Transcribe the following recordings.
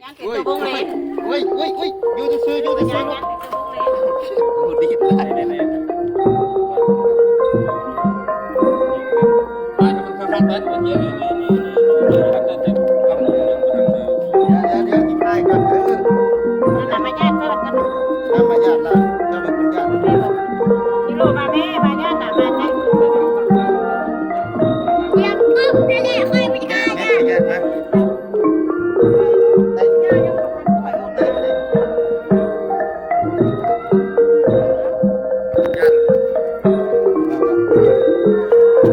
โอ้ยโอ้ยโอ้ยโอ้ยโอ้ยอยู่ที่ซื้ออยู่ที่ซื้อโอ้ดีหลายเลยเนี่ยมามันค่อยๆไปมันเยอะนี่เดี๋ยวกินได้ก่อนน้ำมาญาติแล้วจะเป็นญาติ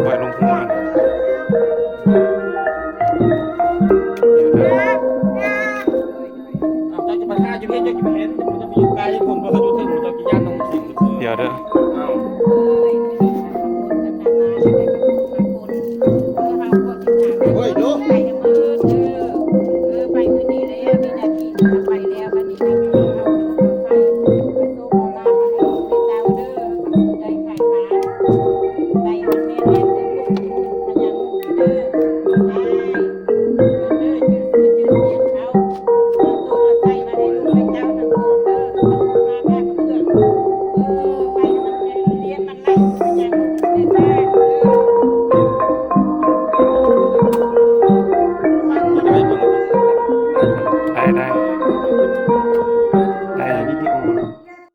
ปล่อยลงหัวจะมาฆ่าจะเห็นจะเห็นมันจะไปอยู่ไกลคนเพราะเขาอยู่ถึงมันจะกินยาหนมสิง เดี๋ยวเด้อ โอ้ยดู ไปมือนี้เลยมีแต่